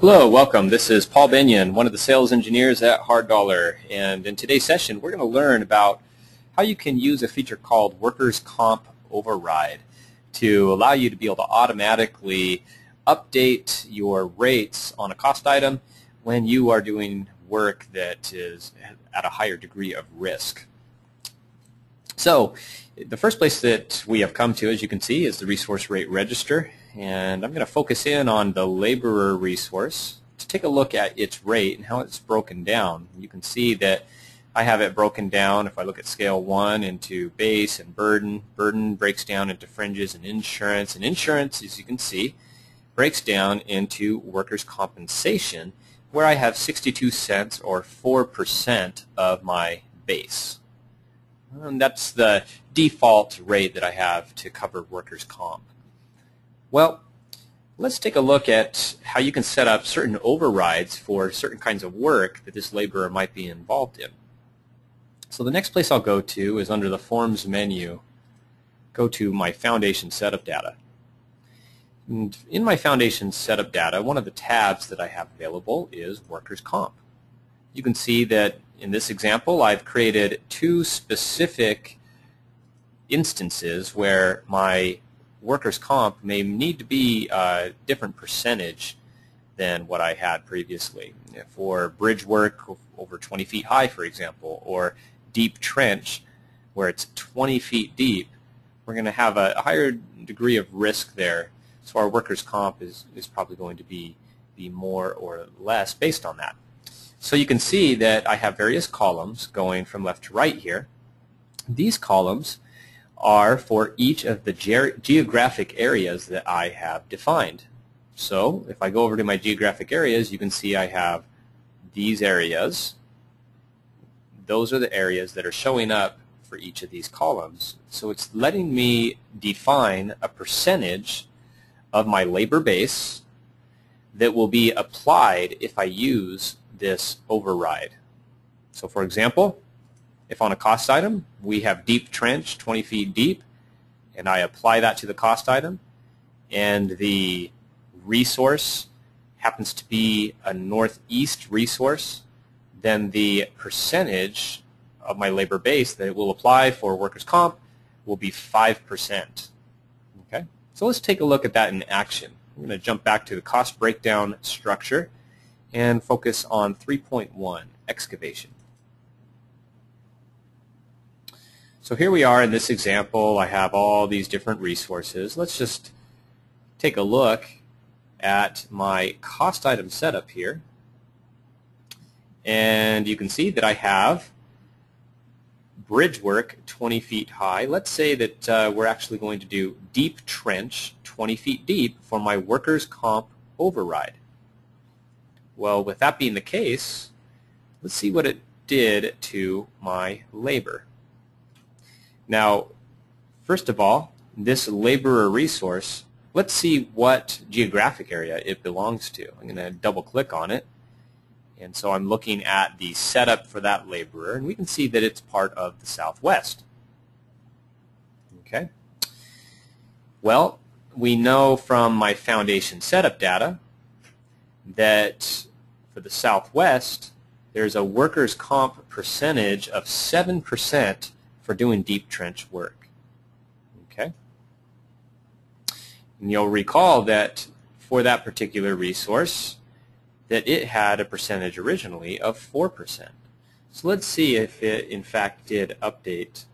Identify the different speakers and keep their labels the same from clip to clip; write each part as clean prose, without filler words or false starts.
Speaker 1: Hello, welcome. This is Paul Benyon, one of the sales engineers at Hard Dollar, and in today's session we're going to learn about how you can use a feature called Workers' Comp Override to allow you to be able to automatically update your rates on a cost item when you are doing work that is at a higher degree of risk. So the first place that we have come to, as you can see, is the resource rate register. And I'm going to focus in on the laborer resource to take a look at its rate and how it's broken down. You can see that I have it broken down, if I look at scale 1, into base and burden. Burden breaks down into fringes and insurance. And insurance, as you can see, breaks down into workers' compensation, where I have 62 cents or 4% of my base. And that's the default rate that I have to cover workers' comp. Well, let's take a look at how you can set up certain overrides for certain kinds of work that this laborer might be involved in. So the next place I'll go to is under the Forms menu. Go to my Foundation Setup Data. And in my Foundation Setup Data, one of the tabs that I have available is Workers' Comp. You can see that in this example I've created two specific instances where my workers' comp may need to be a different percentage than what I had previously. For bridge work over 20 feet high, for example, or deep trench where it's 20 feet deep, we're going to have a higher degree of risk there. So our workers' comp is probably going to be more or less based on that. So you can see that I have various columns going from left to right here. These columns are for each of the geographic areas that I have defined. So if I go over to my geographic areas, you can see I have these areas. Those are the areas that are showing up for each of these columns. So it's letting me define a percentage of my labor base that will be applied if I use this override. So for example, if on a cost item we have deep trench 20 feet deep and I apply that to the cost item and the resource happens to be a northeast resource, then the percentage of my labor base that it will apply for workers' comp will be 5%. Okay? So let's take a look at that in action. I'm going to jump back to the cost breakdown structure and focus on 3.1, excavation. So here we are in this example. I have all these different resources. Let's just take a look at my cost item setup here. And you can see that I have bridge work 20 feet high. Let's say that we're actually going to do deep trench 20 feet deep for my workers' comp override. Well, with that being the case, let's see what it did to my labor. Now, first of all, this laborer resource, let's see what geographic area it belongs to. I'm going to double click on it. And so I'm looking at the setup for that laborer, and we can see that it's part of the Southwest. Okay. Well, we know from my Foundation Setup Data that for the Southwest, there's a workers' comp percentage of 7% for doing deep trench work. Okay? And you'll recall that for that particular resource, that it had a percentage originally of 4%. So let's see if it in fact did update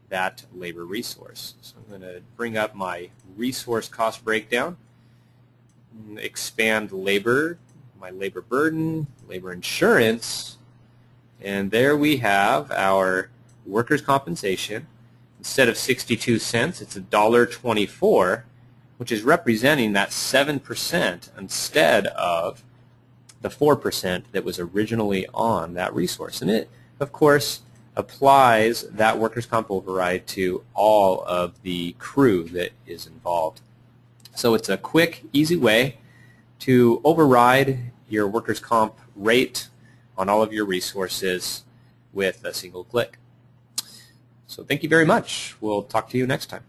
Speaker 1: that labor resource. So I'm going to bring up my resource cost breakdown, expand labor, my labor burden, labor insurance, and there we have our workers' compensation. Instead of 62 cents, it's $1.24, which is representing that 7% instead of the 4% that was originally on that resource. And it, of course, applies that workers' comp override to all of the crew that is involved. So it's a quick, easy way to override your workers' comp rate on all of your resources with a single click. So thank you very much. We'll talk to you next time.